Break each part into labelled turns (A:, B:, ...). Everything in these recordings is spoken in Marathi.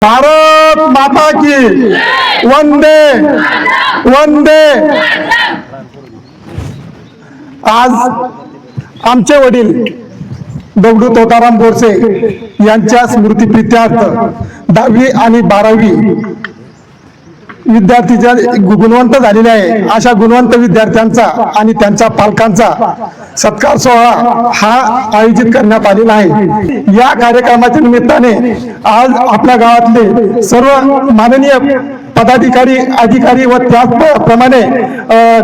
A: भारत माता की वंदे वंदे। आज आमचे वडील दगडू तोताराम बोरसे यांच्या स्मृतिप्रित्यार्थ 10वी आणि 12वी विद्यार्थीच्या गुणवंत झालेले आहे अशा गुणवंत विद्यार्थ्यांचा आणि त्यांच्या पालकांचा सत्कार सोहळा हा आयोजित करण्यात आलेला आहे। या कार्यक्रमाच्या निमित्ताने आज आपल्या गावातले सर्व माननीय पदाधिकारी अधिकारी व त्याचप्रमाणे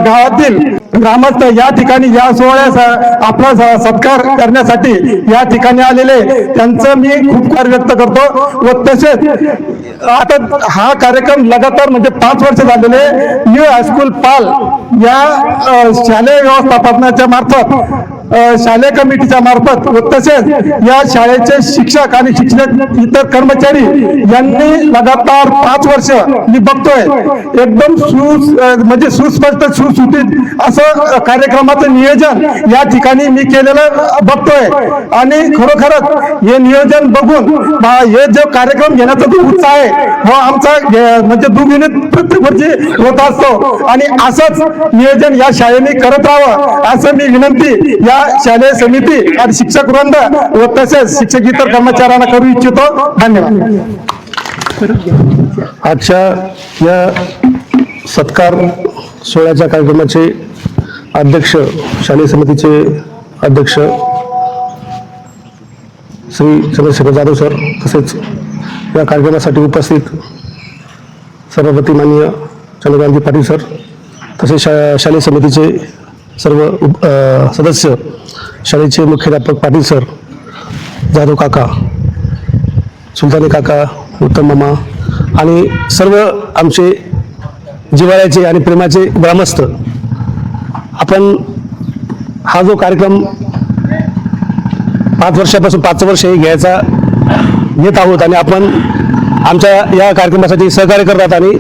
A: गावातील ग्रामस्थ या ठिकाणी या सोहळ्याचा आपला सत्कार करण्यासाठी या ठिकाणी आलेले त्यांचं मी खूप आभार व्यक्त करतो। व तसेच आता हा कार्यक्रम लगातार म्हणजे 5 वर्ष झालेले न्यू हायस्कूल पाल या शालेय व्यवस्थापनाच्या मार्फत शालेय कमिटीच्या मार्फत व तसेच या शाळेचे शिक्षक आणि शिक्षक इतर कर्मचारी यांनी लगातार 5 वर्ष मी बघतोय एकदम म्हणजे सुस्पष्ट सुसूत्रित असं कार्यक्रमाचं नियोजन या ठिकाणी मी केलेलं बघतोय आणि खरोखरच हे नियोजन बघून हे जो कार्यक्रम घेण्याचा जो उत्साह आहे हो आमचा म्हणजे दुर्गुणित प्रत्येक वर्षी होत असतो आणि असंच नियोजन या शाळेने करत राहावं असं मी विनंती या शालेय समिती आणि शिक्षक वृंद व तसेच शिक्षक इतर कर्मचाऱ्यांना करू इच्छितो। धन्यवाद।
B: आजच्या या सत्कार सोहळ्याच्या कार्यक्रमाचे अध्यक्ष शालेय समितीचे अध्यक्ष श्री चंद्रशेखर जाधव सर तसेच या कार्यक्रमासाठी उपस्थित सभापती माननीय चंद्रकांतजी पाटील सर तसेच शालेय समितीचे सर्व सदस्य शाळेचे मुख्याध्यापक पाटील सर जाधव काका सुलतानी काका उत्तम मामा आणि सर्व आमचे जिव्हाळ्याचे आणि प्रेमाचे ग्रामस्थ आपण हा जो कार्यक्रम 5 वर्षापासून 5 वर्ष घ्यायचा घेत आहोत आणि आपण आमच्या या कार्यक्रमासाठी सहकार्य करतात आणि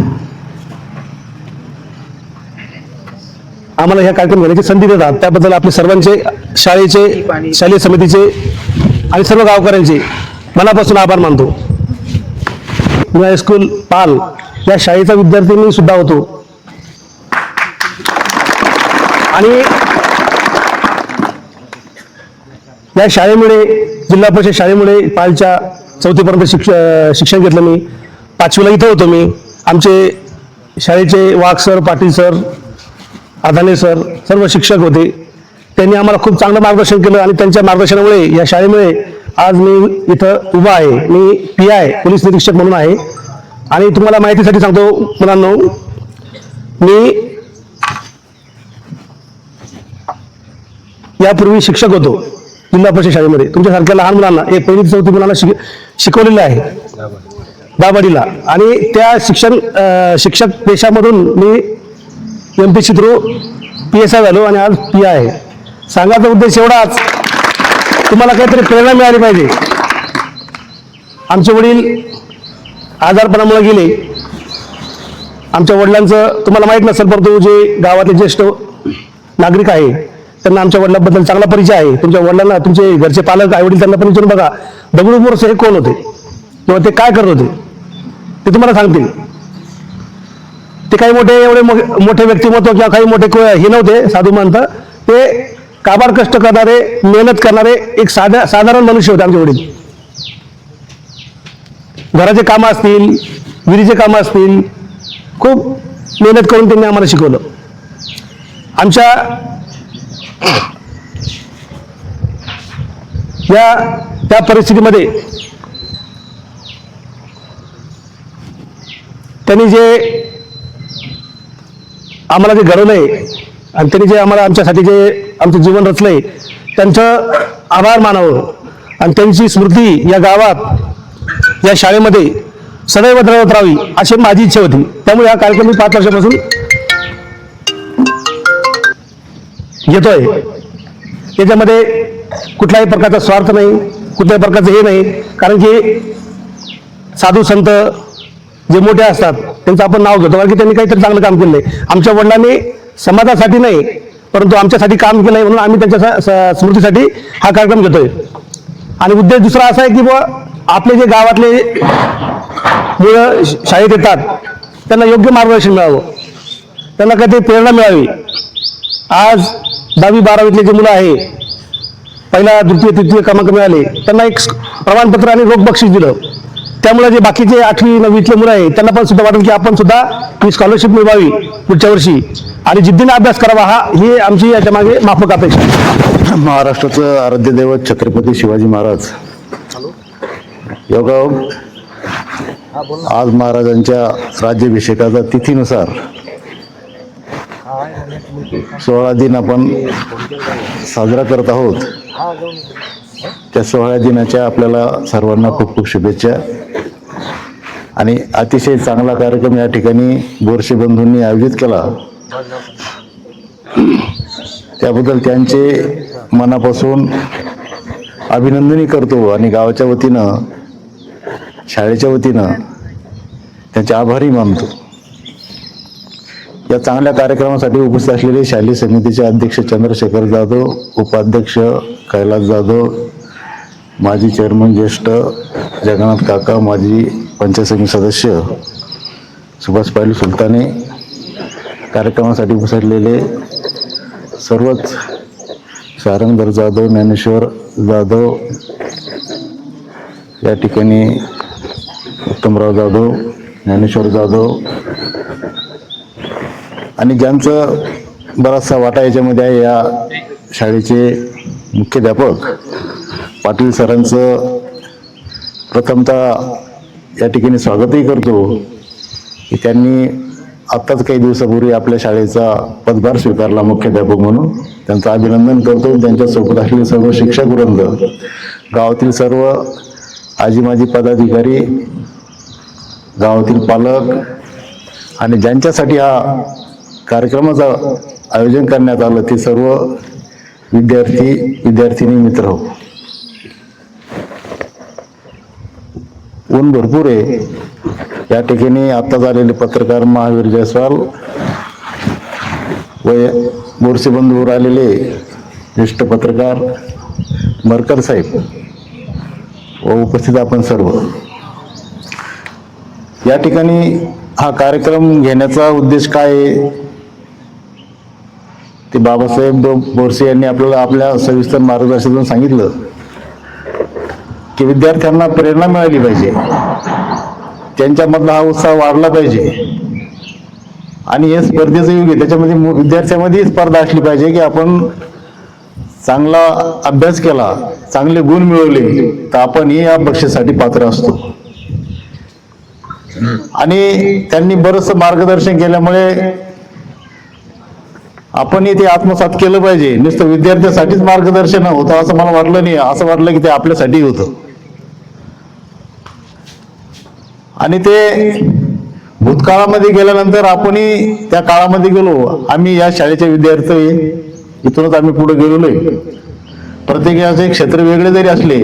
B: आम्हाला ह्या कार्यक्रम घेण्याची संधी देतात त्याबद्दल आपले सर्वांचे शाळेचे शालेय समितीचे आणि सर्व गावकऱ्यांचे मनापासून आभार मानतो। न्यू हायस्कूल पाल या शाळेचा विद्यार्थी मी सुद्धा होतो आणि या शाळेमुळे जिल्हा परिषद शाळेमुळे पालच्या 4थी पर्यंत शिक्षण घेतलं मी। 5वीला इथं होतो मी। आमचे शाळेचे वाघ सर पाटील सर आदाने सर सर्व शिक्षक होते त्यांनी आम्हाला खूप चांगलं मार्गदर्शन केलं आणि त्यांच्या मार्गदर्शनामुळे या शाळेमुळे आज मी इथं उभा आहे। मी PI पोलीस निरीक्षक म्हणून आहे आणि तुम्हाला माहितीसाठी सांगतो मुलांनो मी यापूर्वी शिक्षक होतो जिल्हा परिषद शाळेमध्ये तुमच्यासारख्या लहान मुलांना 1 पहिली ते 4थी मुलांना शिकवलेलं आहे दाभाडीला आणि त्या शिक्षक पेशामधून मी MPSC थ्रू PSI झालो आणि आज PI आहे। सांगायचा उद्देश एवढाच तुम्हाला काहीतरी प्रेरणा मिळाली पाहिजे। आमचे वडील आजारपणामुळे गेले। आमच्या वडिलांचं तुम्हाला माहीत नसेल परंतु जे गावातले ज्येष्ठ नागरिक आहे त्यांना आमच्या वडिलांबद्दल चांगला परिचय आहे। तुमच्या वडिलांना तुमचे घरचे पालक आई वडील त्यांना पण विचारून बघा दगडू बोरसे हे कोण होते किंवा ते काय करत होते ते तुम्हाला सांगतील। ते काही एवढे मोठे व्यक्तिमत्व किंवा काही मोठे हे नव्हते साधू महंत ते काबाड कष्ट करणारे मेहनत करणारे एक साधारण मनुष्य होते आमचे वडील। घराचे कामं असतील विहिरीचे कामं असतील खूप मेहनत करून त्यांनी आम्हाला शिकवलं। आमच्या त्या परिस्थितीमध्ये त्यांनी जे आम्हाला जे घडवलंय आणि त्यांनी जे आम्हाला आमच्यासाठी जे आमचं जीवन रचलंय त्यांचं आभार मानावं आणि त्यांची स्मृती या गावात या शाळेमध्ये सदैव रवत राहावी अशी माझी इच्छा होती। त्यामुळे हा कार्यक्रम मी 5 वर्षापासून घेतोय। त्याच्यामध्ये कुठल्याही प्रकारचा स्वार्थ नाही कुठल्याही प्रकारचं हे नाही कारण की साधू संत जे मोठे असतात त्यांचं आपण नाव घेतो कारण की त्यांनी काहीतरी चांगलं काम केलंय। आमच्या वडिलांनी समाजासाठी नाही परंतु आमच्यासाठी काम केलंय म्हणून आम्ही त्यांच्या स्मृतीसाठी हा कार्यक्रम घेतोय। आणि उद्देश दुसरा असा आहे की आपले जे गावातले मुलं शाळेत येतात त्यांना योग्य मार्गदर्शन मिळावं, त्यांना काहीतरी प्रेरणा मिळावी. आज 10वी 12वीतले जे मुलं आहे, पहिला द्वितीय तृतीय क्रमांक मिळाले, त्यांना एक प्रमाणपत्र आणि रोख बक्षीस दिलं. त्यामुळे जे बाकीचे 8वी 9वीतले मुलं आहे त्यांना पण सुद्धा वाटेल की आपण सुद्धा ही स्कॉलरशिप मिळवावी पुढच्या वर्षी आणि जिद्दीने अभ्यास करावा. ही आमची याच्या मागे माफक अपेक्षा आहे.
C: महाराष्ट्राचं आराध्य दैवत छत्रपती शिवाजी महाराज योगायोग आज महाराजांच्या राज्याभिषेकाच्या तिथीनुसार 16 दिन आपण साजरा करत आहोत. त्या 16 दिनाच्या आपल्याला सर्वांना खूप खूप शुभेच्छा. आणि अतिशय चांगला कार्यक्रम या ठिकाणी बोरसे बंधूंनी आयोजित केला, त्याबद्दल त्यांचे मनापासून अभिनंदनही करतो आणि गावाच्या वतीनं शाळेच्या वतीनं त्यांचे आभारही मानतो. या चांगल्या कार्यक्रमासाठी उपस्थित असलेले शालेय समितीचे अध्यक्ष चंद्रशेखर जाधव, उपाध्यक्ष कैलास जाधव, माजी चेअरमन ज्येष्ठ जगन्नाथ काका, माजी पंचायत समिती सदस्य सुभाष पाटील सुलताने, कार्यक्रमासाठी उपस्थितलेले सर्वच सारंगधर जाधव, ज्ञानेश्वर जाधव, या ठिकाणी उत्तमराव जाधव, ज्ञानेश्वर जाधव आणि ज्यांचं बराचसा वाटा याच्यामध्ये आहे, या शाळेचे मुख्याध्यापक पाटील सरांचं प्रथमतः या ठिकाणी स्वागतही करतो की त्यांनी आत्ताच काही दिवसापूर्वी आपल्या शाळेचा पदभार स्वीकारला मुख्याध्यापक म्हणून. त्यांचं अभिनंदन करतो. त्यांच्यासोबत असलेले सर्व शिक्षक वृंद, गावातील सर्व आजी माजी पदाधिकारी, गावातील पालक आणि ज्यांच्यासाठी हा कार्यक्रमाचं आयोजन करण्यात आलं ते सर्व विद्यार्थी विद्यार्थिनी मित्र हो. ऊन भरपूर आहे. या ठिकाणी आत्ताच आलेले पत्रकार महावीर जयस्वाल व बोरसे बंधूवर आलेले ज्येष्ठ पत्रकार मरकर साहेब व उपस्थित आपण सर्व, या ठिकाणी हा कार्यक्रम घेण्याचा उद्देश काय आहे ते बाबासाहेब बोरसे यांनी आपल्याला आपल्या सविस्तर मार्गदर्शनातून सांगितलं की विद्यार्थ्यांना प्रेरणा मिळाली पाहिजे, त्यांच्यामधला हा उत्साह वाढला पाहिजे आणि हे स्पर्धेचं युग आहे. त्याच्यामध्ये विद्यार्थ्यांमध्ये स्पर्धा असली पाहिजे की आपण चांगला अभ्यास केला, चांगले गुण मिळवले तर आपण या बक्षीसाठी पात्र असतो. आणि त्यांनी बरंचसं मार्गदर्शन केल्यामुळे आपणही ते आत्मसात केलं पाहिजे. नुसतं विद्यार्थ्यांसाठीच मार्गदर्शन होतं असं मला वाटलं नाही. असं वाटलं की ते आपल्यासाठी होतं. आणि ते भूतकाळामध्ये गेल्यानंतर आपणही त्या काळामध्ये गेलो. आम्ही या शाळेचे विद्यार्थी, इथूनच आम्ही पुढे गेलेलोय. प्रत्येकाचे क्षेत्र वेगळे जरी असले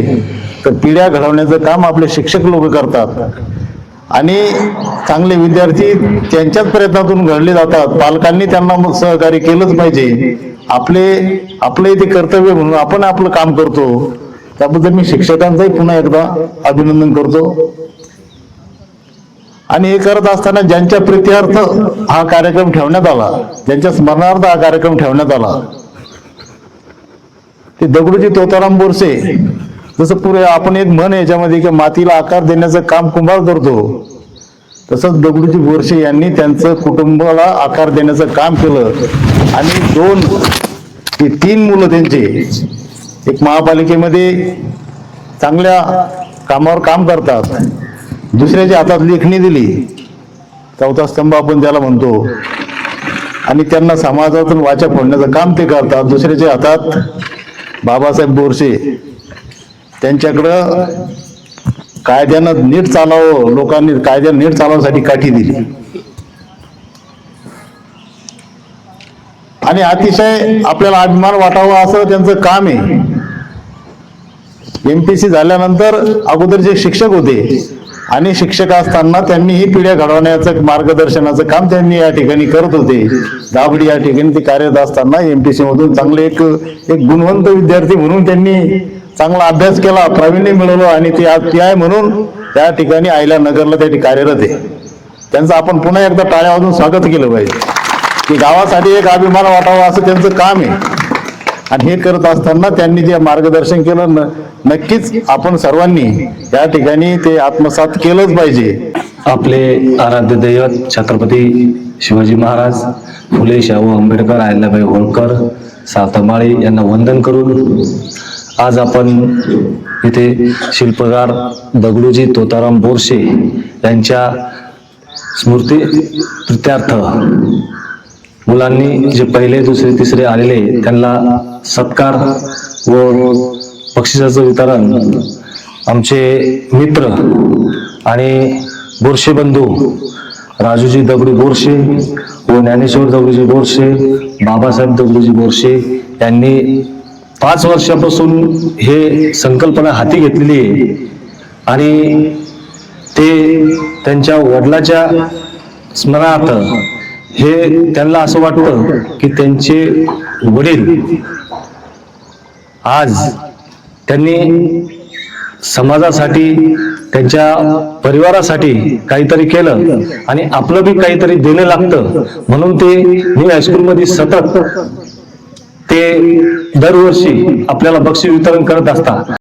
C: तर पिढ्या घडवण्याचं काम आपले शिक्षक लोक करतात आणि चांगले विद्यार्थी त्यांच्याच प्रयत्नातून घडले जातात. पालकांनी त्यांना सहकार्य केलंच पाहिजे. आपले ते कर्तव्य म्हणून आपण आपलं काम करतो. त्याबद्दल मी शिक्षकांचंही पुन्हा एकदा अभिनंदन करतो. आणि हे करत असताना ज्यांच्या प्रीत्यर्थ हा कार्यक्रम ठेवण्यात आला, ज्यांच्या स्मरणार्थ हा कार्यक्रम ठेवण्यात आला, ते दगडूजी तोताराम बोरसे, जसं पुढे आपण एक म्हण याच्यामध्ये की मातीला आकार देण्याचं काम कुंभार करतो, तसंच दगडूजी बोरसे यांनी त्यांचं कुटुंबाला आकार देण्याचं काम केलं. आणि 3 मुलं त्यांचे, एक महापालिकेमध्ये चांगल्या कामावर काम करतात, दुसऱ्याच्या हातात लेखणी दिली, 4था स्तंभ आपण त्याला म्हणतो, आणि त्यांना समाजातून वाचा फोडण्याचं काम ते करतात. दुसऱ्याच्या हातात बाबासाहेब बोरसे, त्यांच्याकडं कायद्यानं नीट चालावं, लोकांनी कायद्यानं नीट चालवण्यासाठी काठी दिली. आणि अतिशय आपल्याला अभिमान वाटावा असं त्यांचं काम आहे. MPC झाल्यानंतर अगोदर जे शिक्षक होते आणि शिक्षक असताना त्यांनी ही पिढ्या घडवण्याचं मार्गदर्शनाचं काम त्यांनी या ठिकाणी करत होते. दाबडी या ठिकाणी ते कार्यरत असताना MPC मधून चांगले एक गुणवंत विद्यार्थी म्हणून त्यांनी चांगला अभ्यास केला, प्रावीण्य मिळवलं आणि ते आज पी आय म्हणून त्या ठिकाणी आयला नगरला त्या ठिकाणी कार्यरत आहे. त्यांचं आपण पुन्हा एकदा टाळ्या वाजून स्वागत केलं पाहिजे की गावासाठी एक अभिमान वाटावा असं त्यांचं काम आहे. आणि हे करत असताना त्यांनी जे मार्गदर्शन केलं नक्कीच आपण सर्वांनी त्या ठिकाणी ते आत्मसात केलंच पाहिजे.
D: आपले आराध्य दैवत छत्रपती शिवाजी महाराज, फुले शाहू आंबेडकर, अहिल्याबाई होळकर, सावतामाळी यांना वंदन करून आज आपण इथे शिल्पकार दगडूजी तोताराम बोरसे यांच्या स्मृती प्रित्यर्थ मुलांनी जे पहिले दुसरे तिसरे आलेले त्यांना सत्कार व बक्षिसाचं वितरण आमचे मित्र आणि बोरसे बंधू राजूजी दगडू बोरसे व ज्ञानेश्वर दगडूजी बोरसे, बाबासाहेब दगडूजी बोरसे यांनी 5 वर्षापासून हे संकल्पना हाती घेतलेली आहे. आणि ते त्यांच्या वडिलाच्या स्मरणार्थ हे त्यांना असं वाटतं की त्यांचे वडील आज त्यांनी समाजासाठी त्यांच्या परिवारासाठी काहीतरी केलं आणि आपलं बी काहीतरी देणं लागतं म्हणून ते न्यू हायस्कूलमध्ये सतत ते दरवर्षी आपल्याला बक्षीस वितरण करत असतात.